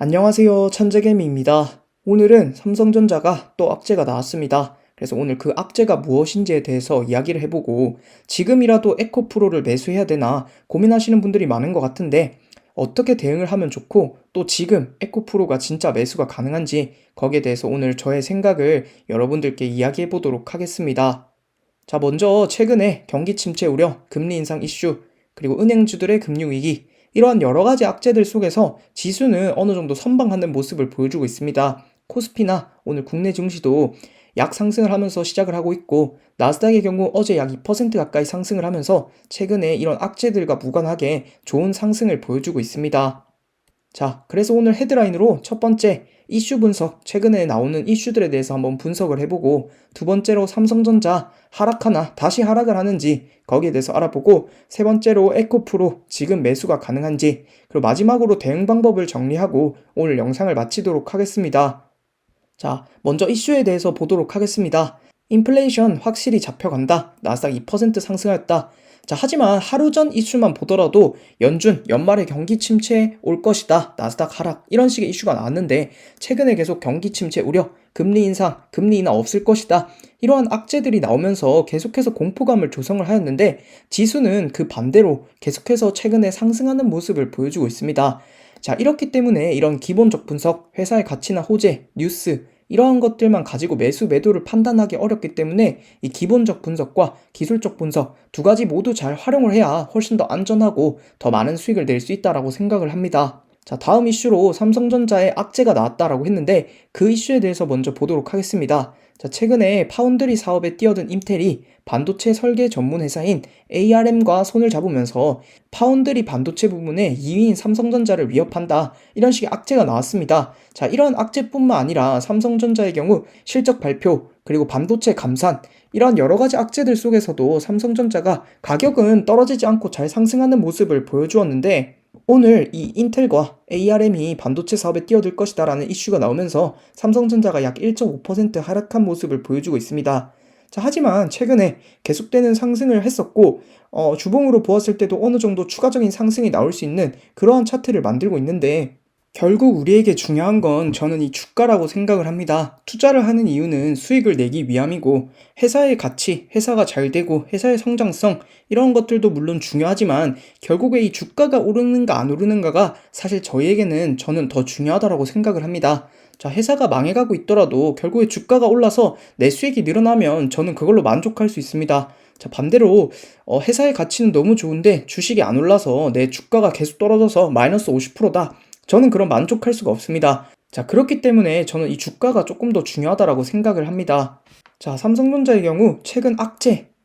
안녕하세요. 천재개미입니다. 오늘은 삼성전자가 또 악재가 나왔습니다. 그래서 오늘 그 악재가 무엇인지에 대해서 이야기를 해보고 지금이라도 에코프로를 매수해야 되나 고민하시는 분들이 많은 것 같은데 어떻게 대응을 하면 좋고 또 지금 에코프로가 진짜 매수가 가능한지 거기에 대해서 오늘 저의 생각을 여러분들께 이야기해 보도록 하겠습니다. 자, 먼저 최근에 경기 침체 우려, 금리 인상 이슈, 그리고 은행주들의 금융위기, 이러한 여러 가지 악재들 속에서 지수는 어느 정도 선방하는 모습을 보여주고 있습니다. 코스피나 오늘 국내 증시도 약 상승을 하면서 시작을 하고 있고, 나스닥의 경우 어제 약 2% 가까이 상승을 하면서 최근에 이런 악재들과 무관하게 좋은 상승을 보여주고 있습니다. 자, 그래서 오늘 헤드라인으로 첫 번째 이슈 분석, 최근에 나오는 이슈들에 대해서 한번 분석을 해보고, 두 번째로 삼성전자 하락하나 다시 하락을 하는지 거기에 대해서 알아보고, 세 번째로 에코프로 지금 매수가 가능한지, 그리고 마지막으로 대응 방법을 정리하고 오늘 영상을 마치도록 하겠습니다. 자, 먼저 이슈에 대해서 보도록 하겠습니다. 인플레이션 확실히 잡혀간다. 나스닥 2% 상승했다. 자, 하지만 하루 전 이슈만 보더라도 연말에 경기 침체 올 것이다. 나스닥 하락. 이런 식의 이슈가 나왔는데 최근에 계속 경기 침체 우려, 금리 인상, 금리 인하 없을 것이다. 이러한 악재들이 나오면서 계속해서 공포감을 조성을 하였는데 지수는 그 반대로 계속해서 최근에 상승하는 모습을 보여주고 있습니다. 자, 이렇기 때문에 이런 기본적 분석, 회사의 가치나 호재, 뉴스, 이러한 것들만 가지고 매수, 매도를 판단하기 어렵기 때문에 이 기본적 분석과 기술적 분석 두 가지 모두 잘 활용을 해야 훨씬 더 안전하고 더 많은 수익을 낼 수 있다라고 생각을 합니다. 자, 다음 이슈로 삼성전자의 악재가 나왔다라고 했는데 그 이슈에 대해서 먼저 보도록 하겠습니다. 자, 최근에 파운드리 사업에 뛰어든 인텔이 반도체 설계 전문 회사인 ARM과 손을 잡으면서 파운드리 반도체 부문의 2위인 삼성전자를 위협한다. 이런 식의 악재가 나왔습니다. 자, 이런 악재뿐만 아니라 삼성전자의 경우 실적 발표, 그리고 반도체 감산, 이런 여러 가지 악재들 속에서도 삼성전자가 가격은 떨어지지 않고 잘 상승하는 모습을 보여주었는데 오늘 이 인텔과 ARM이 반도체 사업에 뛰어들 것이다 라는 이슈가 나오면서 삼성전자가 약 1.5% 하락한 모습을 보여주고 있습니다. 자, 하지만 최근에 계속되는 상승을 했었고 주봉으로 보았을 때도 어느 정도 추가적인 상승이 나올 수 있는 그러한 차트를 만들고 있는데 결국 우리에게 중요한 건 저는 이 주가라고 생각을 합니다. 투자를 하는 이유는 수익을 내기 위함이고 회사의 가치, 회사가 잘 되고 회사의 성장성 이런 것들도 물론 중요하지만 결국에 이 주가가 오르는가 안 오르는가가 사실 저는 더 중요하다고 생각을 합니다. 자, 회사가 망해가고 있더라도 결국에 주가가 올라서 내 수익이 늘어나면 저는 그걸로 만족할 수 있습니다. 자, 반대로 회사의 가치는 너무 좋은데 주식이 안 올라서 내 주가가 계속 떨어져서 마이너스 50%다. 저는 그런 만족할 수가 없습니다. 자, 그렇기 때문에 저는 이 주가가 조금 더 중요하다고 생각을 합니다. 자, 삼성전자의 경우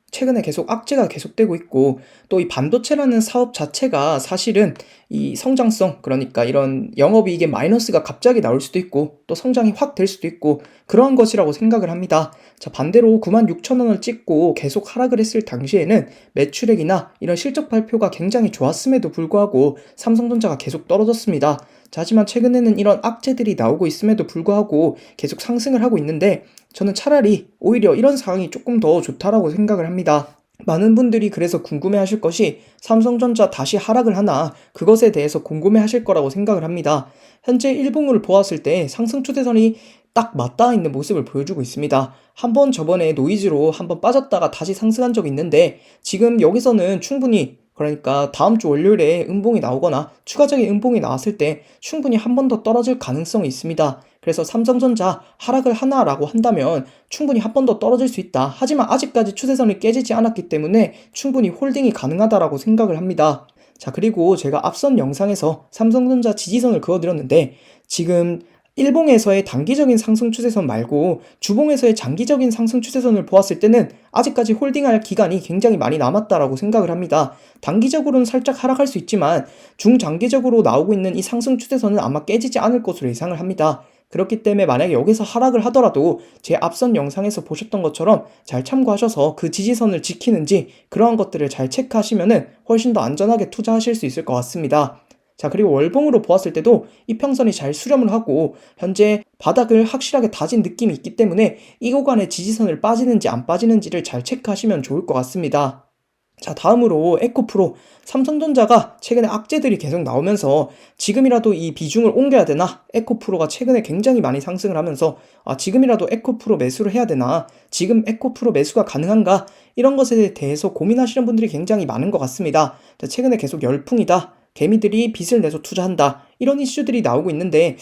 최근에 계속 악재가 계속되고 있고 또 이 반도체라는 사업 자체가 사실은 이 성장성, 그러니까 이런 영업이익의 마이너스가 갑자기 나올 수도 있고 또 성장이 확 될 수도 있고 그러한 것이라고 생각을 합니다. 자, 반대로 96,000원을 찍고 계속 하락을 했을 당시에는 매출액이나 이런 실적 발표가 굉장히 좋았음에도 불구하고 삼성전자가 계속 떨어졌습니다. 자, 하지만 최근에는 이런 악재들이 나오고 있음에도 불구하고 계속 상승을 하고 있는데 저는 차라리 오히려 이런 상황이 조금 더 좋다라고 생각을 합니다. 많은 분들이 그래서 궁금해 하실 것이 삼성전자 다시 하락을 하나 그것에 대해서 궁금해 하실 거라고 생각을 합니다. 현재 일봉을 보았을 때 상승 추세선이 딱 맞닿아 있는 모습을 보여주고 있습니다. 한번 저번에 노이즈로 한번 빠졌다가 다시 상승한 적이 있는데 지금 여기서는 충분히 그러니까 다음 주 월요일에 음봉이 나오거나 추가적인 음봉이 나왔을 때 충분히 한 번 더 떨어질 가능성이 있습니다. 그래서 삼성전자 하락을 하나라고 한다면 충분히 한 번 더 떨어질 수 있다. 하지만 아직까지 추세선이 깨지지 않았기 때문에 충분히 홀딩이 가능하다라고 생각을 합니다. 자, 그리고 제가 앞선 영상에서 삼성전자 지지선을 그어드렸는데 지금 일봉에서의 단기적인 상승 추세선 말고 주봉에서의 장기적인 상승 추세선을 보았을 때는 아직까지 홀딩할 기간이 굉장히 많이 남았다라고 생각을 합니다. 단기적으로는 살짝 하락할 수 있지만 중장기적으로 나오고 있는 이 상승 추세선은 아마 깨지지 않을 것으로 예상을 합니다. 그렇기 때문에 만약에 여기서 하락을 하더라도 제 앞선 영상에서 보셨던 것처럼 잘 참고하셔서 그 지지선을 지키는지 그러한 것들을 잘 체크하시면은 훨씬 더 안전하게 투자하실 수 있을 것 같습니다. 자, 그리고 월봉으로 보았을 때도 이평선이 잘 수렴을 하고 현재 바닥을 확실하게 다진 느낌이 있기 때문에 이 구간에 지지선을 빠지는지 안 빠지는지를 잘 체크하시면 좋을 것 같습니다. 자, 다음으로 에코프로. 삼성전자가 최근에 악재들이 계속 나오면서 지금이라도 이 비중을 옮겨야 되나? 에코프로가 최근에 굉장히 많이 상승을 하면서 지금이라도 에코프로 매수를 해야 되나? 지금 에코프로 매수가 가능한가? 이런 것에 대해서 고민하시는 분들이 굉장히 많은 것 같습니다. 자, 최근에 계속 열풍이다. 개미들이 빚을 내서 투자한다. 이런 이슈들이 나오고 있는데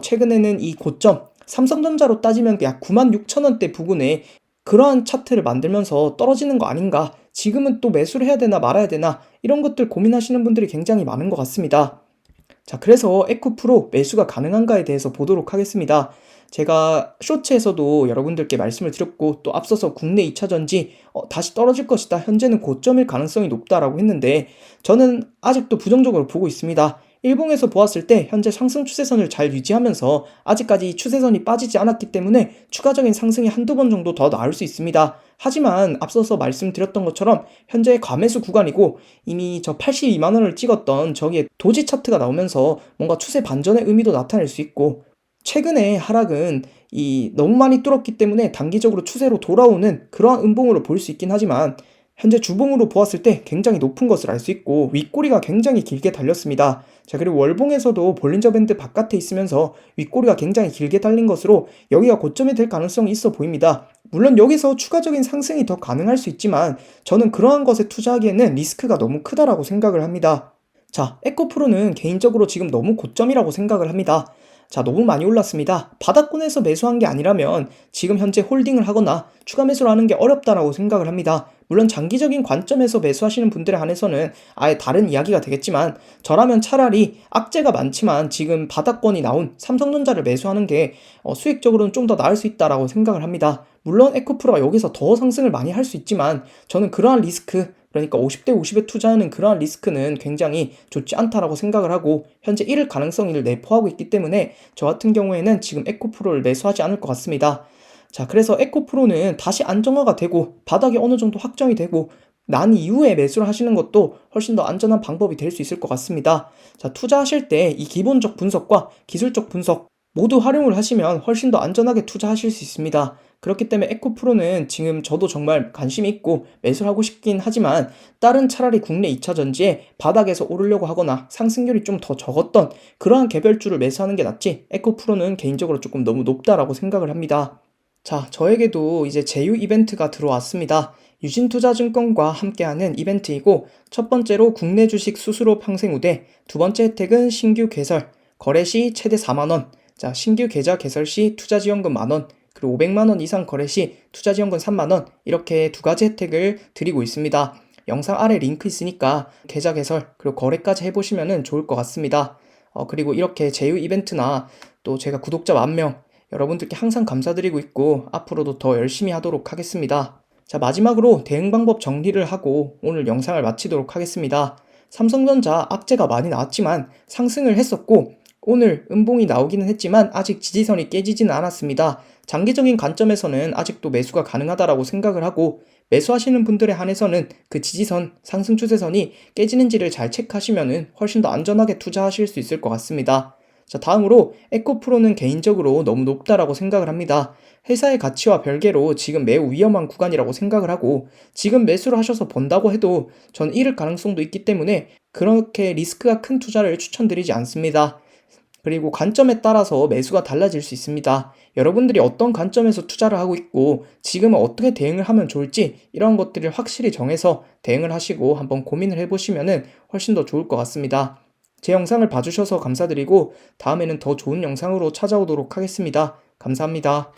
최근에는 이 고점 삼성전자로 따지면 약 96,000원대 부근에 그러한 차트를 만들면서 떨어지는 거 아닌가? 지금은 또 매수를 해야 되나 말아야 되나? 이런 것들 고민하시는 분들이 굉장히 많은 것 같습니다. 자, 그래서 에코프로 매수가 가능한가에 대해서 보도록 하겠습니다. 제가 쇼츠에서도 여러분들께 말씀을 드렸고 또 앞서서 국내 2차 전지 다시 떨어질 것이다. 현재는 고점일 가능성이 높다라고 했는데 저는 아직도 부정적으로 보고 있습니다. 일봉에서 보았을 때 현재 상승 추세선을 잘 유지하면서 아직까지 추세선이 빠지지 않았기 때문에 추가적인 상승이 한두 번 정도 더 나올 수 있습니다. 하지만 앞서서 말씀드렸던 것처럼 현재 과매수 구간이고 이미 저 82만 원을 찍었던 저기에 도지 차트가 나오면서 뭔가 추세 반전의 의미도 나타낼 수 있고 최근에 하락은 너무 많이 뚫었기 때문에 단기적으로 추세로 돌아오는 그러한 음봉으로 볼 수 있긴 하지만 현재 주봉으로 보았을 때 굉장히 높은 것을 알 수 있고 윗꼬리가 굉장히 길게 달렸습니다. 자, 그리고 월봉에서도 볼린저 밴드 바깥에 있으면서 윗꼬리가 굉장히 길게 달린 것으로 여기가 고점이 될 가능성이 있어 보입니다. 물론 여기서 추가적인 상승이 더 가능할 수 있지만 저는 그러한 것에 투자하기에는 리스크가 너무 크다라고 생각을 합니다. 자, 에코프로는 개인적으로 지금 너무 고점이라고 생각을 합니다. 자, 너무 많이 올랐습니다. 바닥권에서 매수한 게 아니라면 지금 현재 홀딩을 하거나 추가 매수를 하는 게 어렵다라고 생각을 합니다. 물론 장기적인 관점에서 매수하시는 분들에 한해서는 아예 다른 이야기가 되겠지만 저라면 차라리 악재가 많지만 지금 바닥권이 나온 삼성전자를 매수하는 게 수익적으로는 좀 더 나을 수 있다라고 생각을 합니다. 물론 에코프로가 여기서 더 상승을 많이 할 수 있지만 저는 그러한 리스크, 그러니까 50대 50에 투자하는 그러한 리스크는 굉장히 좋지 않다라고 생각을 하고 현재 잃을 가능성을 내포하고 있기 때문에 저 같은 경우에는 지금 에코프로를 매수하지 않을 것 같습니다. 자, 그래서 에코프로는 다시 안정화가 되고 바닥이 어느 정도 확정이 되고 난 이후에 매수를 하시는 것도 훨씬 더 안전한 방법이 될 수 있을 것 같습니다. 자, 투자하실 때 이 기본적 분석과 기술적 분석 모두 활용을 하시면 훨씬 더 안전하게 투자하실 수 있습니다. 그렇기 때문에 에코프로는 지금 저도 정말 관심이 있고 매수를 하고 싶긴 하지만 다른 차라리 국내 2차 전지에 바닥에서 오르려고 하거나 상승률이 좀 더 적었던 그러한 개별주를 매수하는 게 낫지 에코프로는 개인적으로 조금 너무 높다라고 생각을 합니다. 자, 저에게도 이제 제휴 이벤트가 들어왔습니다. 유진투자증권과 함께하는 이벤트이고 첫 번째로 국내 주식 수수료 평생 우대, 두 번째 혜택은 신규 개설, 거래 시 최대 4만원, 자, 신규 계좌 개설 시 투자지원금 만원, 그리고 500만원 이상 거래 시 투자지원금 3만원, 이렇게 두 가지 혜택을 드리고 있습니다. 영상 아래 링크 있으니까 계좌 개설, 그리고 거래까지 해보시면 좋을 것 같습니다. 그리고 이렇게 제휴 이벤트나 또 제가 구독자 10,000명, 여러분들께 항상 감사드리고 있고 앞으로도 더 열심히 하도록 하겠습니다. 자, 마지막으로 대응 방법 정리를 하고 오늘 영상을 마치도록 하겠습니다. 삼성전자 악재가 많이 나왔지만 상승을 했었고 오늘 음봉이 나오기는 했지만 아직 지지선이 깨지지는 않았습니다. 장기적인 관점에서는 아직도 매수가 가능하다라고 생각을 하고 매수하시는 분들에 한해서는 그 지지선, 상승 추세선이 깨지는지를 잘 체크하시면 훨씬 더 안전하게 투자하실 수 있을 것 같습니다. 자, 다음으로 에코프로는 개인적으로 너무 높다라고 생각을 합니다. 회사의 가치와 별개로 지금 매우 위험한 구간이라고 생각을 하고 지금 매수를 하셔서 번다고 해도 전 잃을 가능성도 있기 때문에 그렇게 리스크가 큰 투자를 추천드리지 않습니다. 그리고 관점에 따라서 매수가 달라질 수 있습니다. 여러분들이 어떤 관점에서 투자를 하고 있고 지금은 어떻게 대응을 하면 좋을지 이런 것들을 확실히 정해서 대응을 하시고 한번 고민을 해보시면 훨씬 더 좋을 것 같습니다. 제 영상을 봐주셔서 감사드리고 다음에는 더 좋은 영상으로 찾아오도록 하겠습니다. 감사합니다.